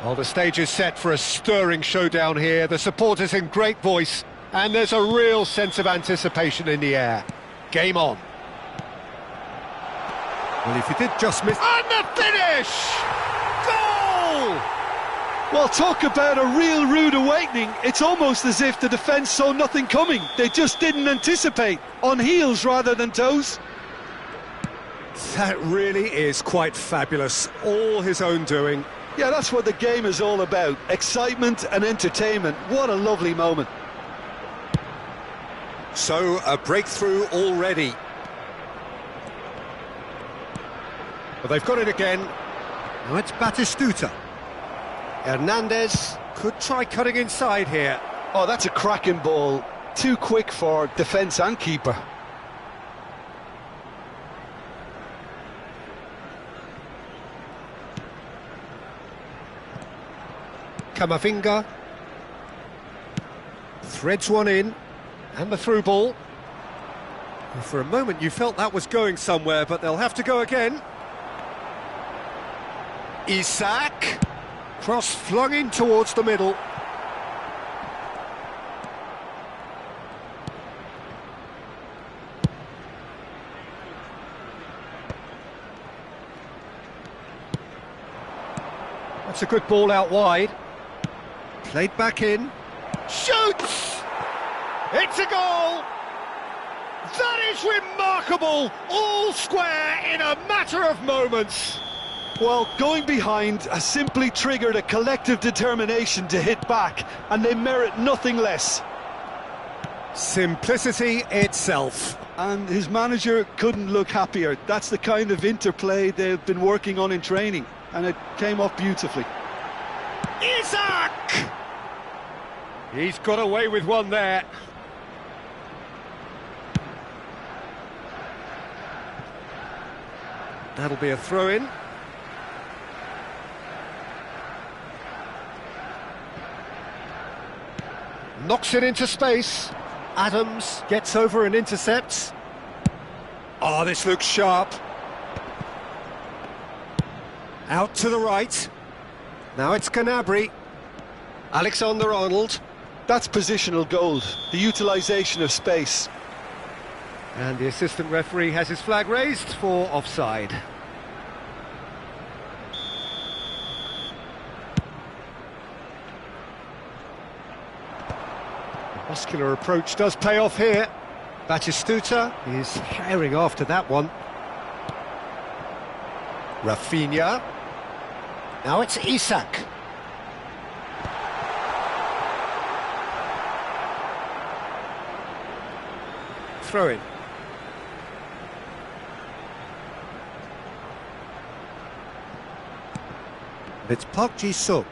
Well, the stage is set for a stirring showdown here. The supporters in great voice, and there's a real sense of anticipation in the air. Game on. Well, if you did just miss... And the finish! Goal! Well, talk about a real rude awakening. It's almost as if the defence saw nothing coming. They just didn't anticipate. On heels rather than toes. That really is quite fabulous. All his own doing. Yeah, that's what the game is all about. Excitement and entertainment. What a lovely moment. So, a breakthrough already. But they've got it again. Now it's Batistuta. Hernandez could try cutting inside here. Oh, that's a cracking ball. Too quick for defence and keeper. Camavinga. Threads one in. And the through ball. Well, for a moment you felt that was going somewhere, but they'll have to go again. Isak. Cross flung in towards the middle. That's a good ball out wide. Played back in. Shoots! It's a goal! That is remarkable! All square in a matter of moments. Well, going behind has simply triggered a collective determination to hit back, and they merit nothing less. Simplicity itself. And his manager couldn't look happier. That's the kind of interplay they've been working on in training, and it came off beautifully. Isak! He's got away with one there. That'll be a throw-in. Knocks it into space. Adams gets over and intercepts. Oh, this looks sharp. Out to the right. Now it's Gnabry. Alexander-Arnold. That's positional goal, the utilisation of space. And the assistant referee has his flag raised for offside. The muscular approach does pay off here. Batistuta is herring after that one. Rafinha. Now it's Isak. Throw in. It's Park Ji-sung.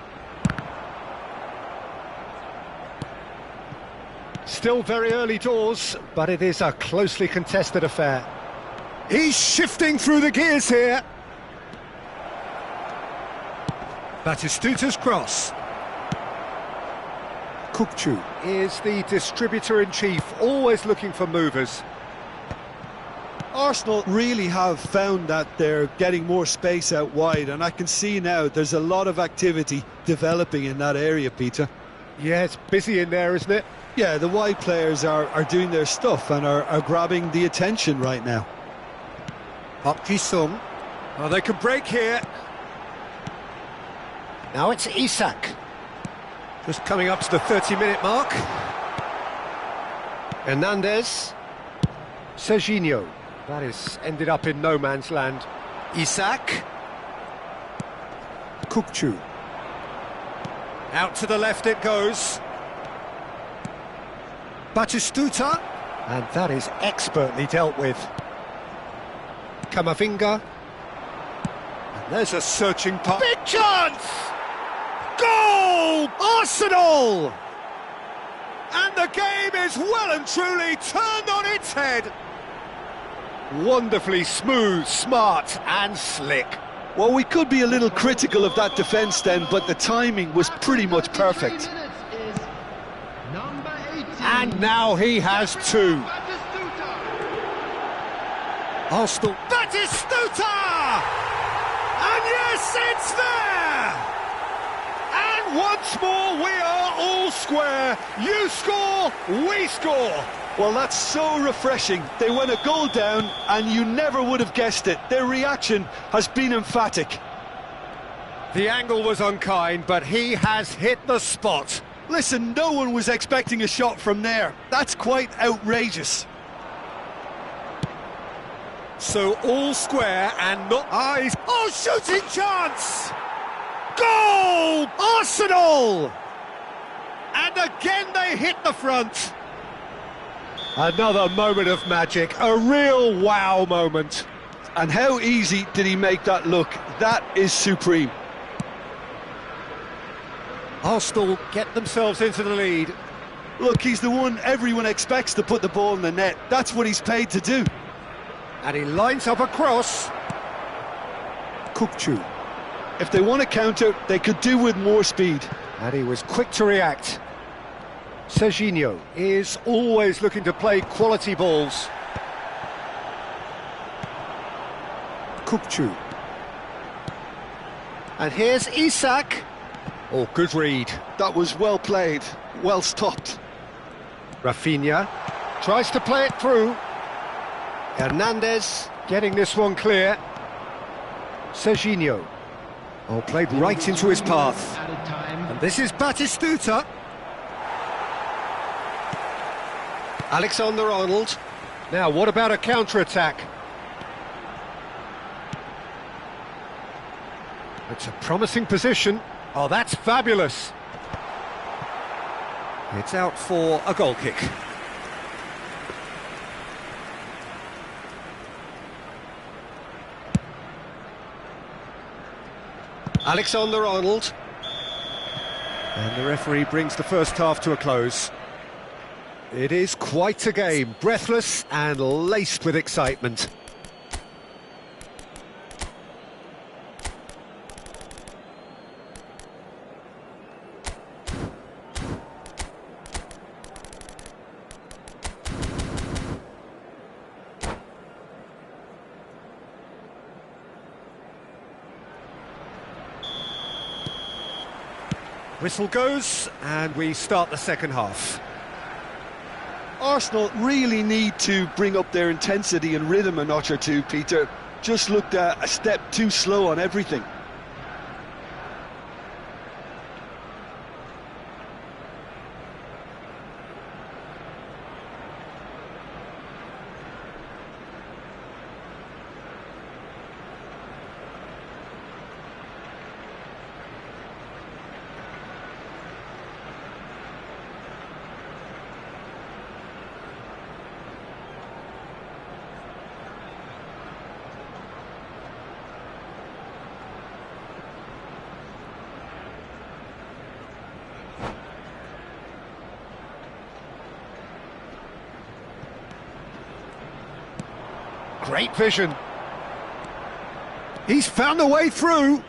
Still very early doors, but it is a closely contested affair. He's shifting through the gears here. Batistuta's cross. Kukçu is the distributor-in-chief, always looking for movers. Arsenal really have found that they're getting more space out wide, and I can see now there's a lot of activity developing in that area, Peter. Yeah, it's busy in there, isn't it? Yeah, the wide players are doing their stuff and are grabbing the attention right now. Park Ji-sung. Oh, they can break here. Now it's Isak. Just coming up to the 30-minute mark. Hernandez. Serginho. That is ended up in no man's land. Isak. Kukçu. Out to the left it goes. Batistuta. And that is expertly dealt with. Camavinga. And there's a searching pass. Big chance! Goal! Arsenal! And the game is well and truly turned on its head. Wonderfully smooth, smart and slick. Well, we could be a little critical of that defence then, but the timing was pretty much perfect. And now he has two. Arsenal. Batistuta! And yes, it's there! And once more we are all square. You score, we score. Well, that's so refreshing. They went a goal down and you never would have guessed it. Their reaction has been emphatic. The angle was unkind, but he has hit the spot. Listen, no one was expecting a shot from there. That's quite outrageous. So all square and not eyes. Oh, shooting chance! Goal! Arsenal! And again they hit the front. Another moment of magic, a real wow moment. And how easy did he make that look? That is supreme. Arsenal get themselves into the lead. Look, he's the one everyone expects to put the ball in the net. That's what he's paid to do. And he lines up a cross. Kukçu. If they want to counter, they could do with more speed. And he was quick to react. Serginho is always looking to play quality balls. Kukçu. And here's Isak. Oh, good read. That was well played, well stopped. Rafinha tries to play it through. Hernandez getting this one clear. Serginho. Oh, played right into his path. And this is Batistuta. Alexander-Arnold. Now, what about a counter-attack? It's a promising position. Oh, that's fabulous. It's out for a goal kick. Alexander-Arnold. And the referee brings the first half to a close. It is quite a game, breathless and laced with excitement. Whistle goes, and we start the second half. Arsenal really need to bring up their intensity and rhythm a notch or two, Peter. Just looked a step too slow on everything. Great vision. He's found a way through.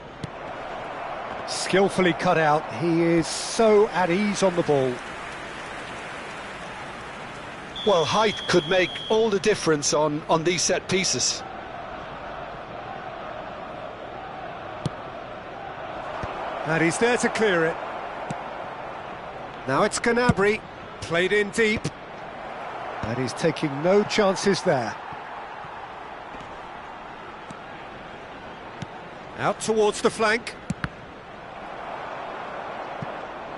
Skillfully cut out. He is so at ease on the ball. Well, height could make all the difference on these set pieces. And he's there to clear it. Now it's Gnabry, played in deep. And he's taking no chances there. Out towards the flank.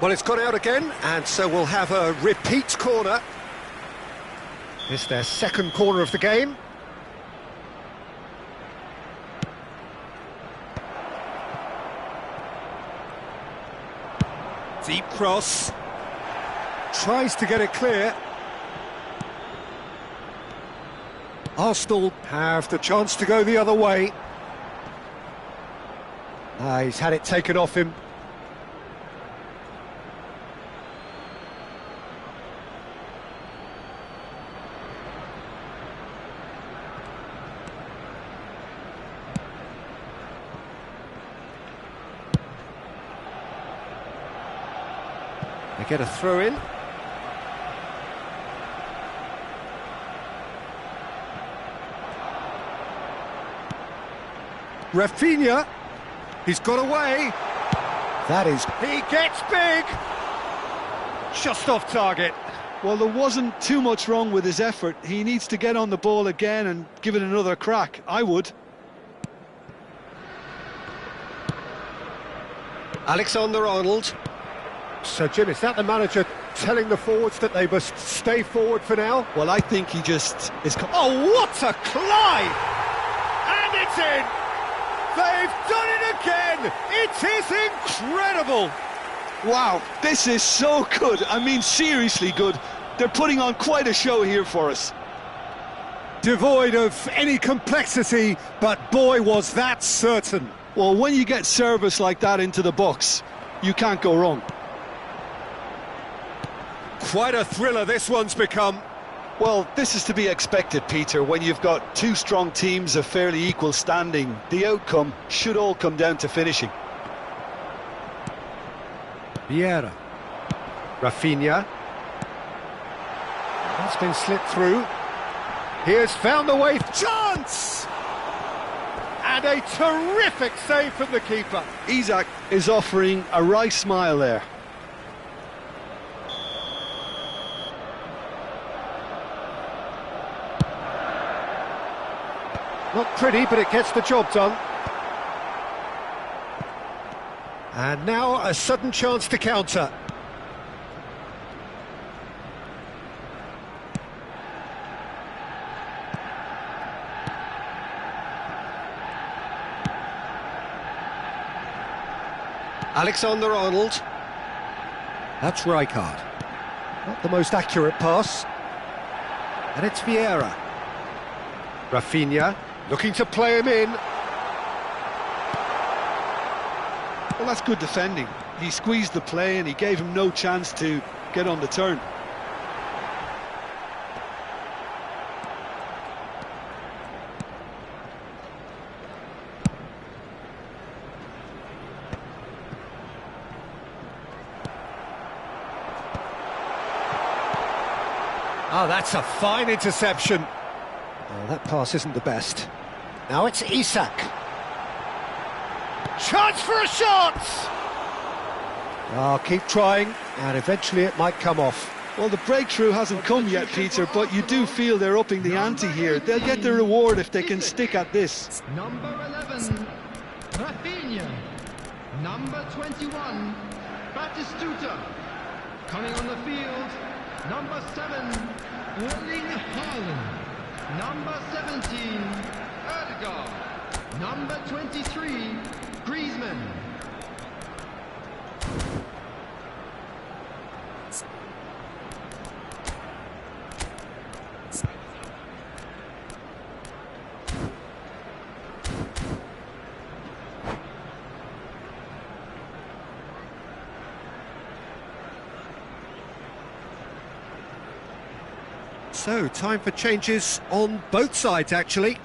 Well, it's gone out again, and so we'll have a repeat corner. It's their second corner of the game. Deep cross. Tries to get it clear. Arsenal have the chance to go the other way. He's had it taken off him. They get a throw in. Rafinha. He's got away. That is... He gets big! Just off target. Well, there wasn't too much wrong with his effort. He needs to get on the ball again and give it another crack. I would. Alexander-Arnold. So, Jim, is that the manager telling the forwards that they must stay forward for now? Well, I think he just is... Oh, what a climb! And it's in! They've done it again! It is incredible! Wow, this is so good. I mean, seriously good. They're putting on quite a show here for us. Devoid of any complexity, but boy, was that certain. Well, when you get service like that into the box, you can't go wrong. Quite a thriller this one's become. Well, this is to be expected, Peter. When you've got two strong teams of fairly equal standing, the outcome should all come down to finishing. Vieira. Rafinha. That's been slipped through. He has found the way. Chance! And a terrific save from the keeper. Isak is offering a right smile there. Not pretty, but it gets the job done. And now a sudden chance to counter. Alexander-Arnold. That's Rijkaard. Not the most accurate pass. And it's Vieira. Rafinha, looking to play him in. Well, that's good defending. He squeezed the play and he gave him no chance to get on the turn. Oh, that's a fine interception. Oh, that pass isn't the best. Now it's Isak. Chance for a shot! Oh, keep trying, and eventually it might come off. Well, the breakthrough hasn't come yet, Peter, but you do feel they're upping the ante here. They'll get their reward if they can stick at this. Number 11, Rafinha. Number 21, Batistuta. Coming on the field, number 7, Erling Haaland. Number 17, Ødegaard. Number 23, Griezmann. So, time for changes on both sides, actually.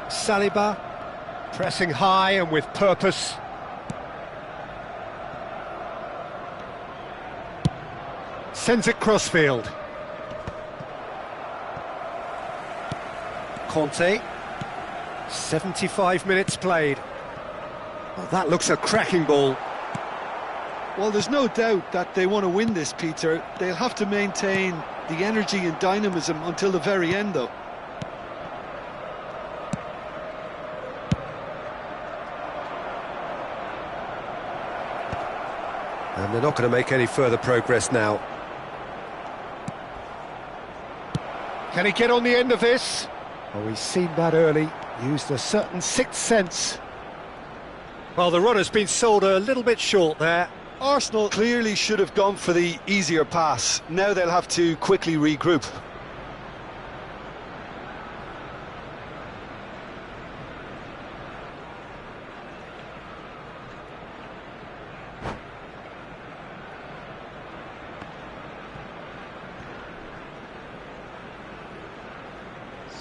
Saliba, pressing high and with purpose. Sends it crossfield. Conte, 75 minutes played. Well, that looks a cracking ball. Well, there's no doubt that they want to win this, Peter. They'll have to maintain the energy and dynamism until the very end, though. And they're not going to make any further progress now. Can he get on the end of this? Oh, he's seen that early, used a certain sixth sense. Well, the run has been sold a little bit short there. Arsenal clearly should have gone for the easier pass. Now they'll have to quickly regroup.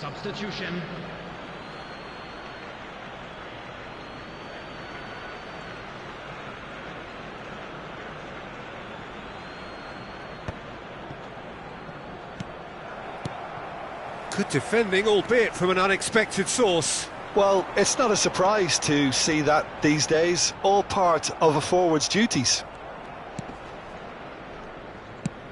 Substitution. Good defending, albeit from an unexpected source. Well, it's not a surprise to see that these days. All part of a forward's duties.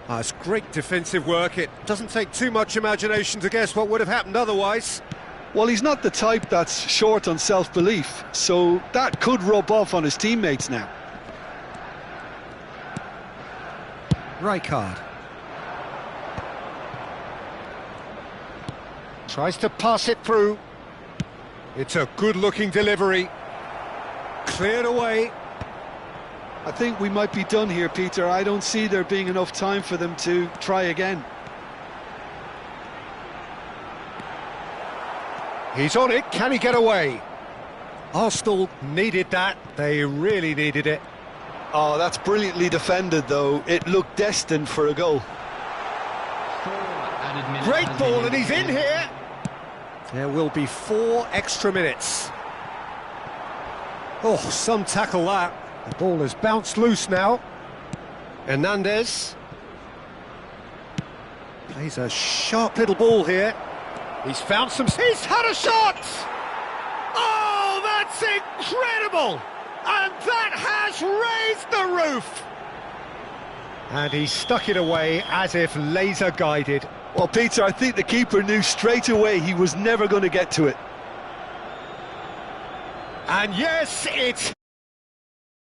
Oh, it's great defensive work. It doesn't take too much imagination to guess what would have happened otherwise. Well, he's not the type that's short on self-belief, so that could rub off on his teammates now. Rijkaard. Tries to pass it through. It's a good-looking delivery. Cleared away. I think we might be done here, Peter. I don't see there being enough time for them to try again. He's on it. Can he get away? Arsenal needed that. They really needed it. Oh, that's brilliantly defended, though. It looked destined for a goal. Great ball, and he's in here. There will be 4 extra minutes. Oh, some tackle that. The ball has bounced loose now. Hernandez. Plays a sharp little ball here. He's found some... He's had a shot! Oh, that's incredible! And that has raised the roof! And he stuck it away as if laser-guided. Well, Peter, I think the keeper knew straight away he was never going to get to it. And yes, it's...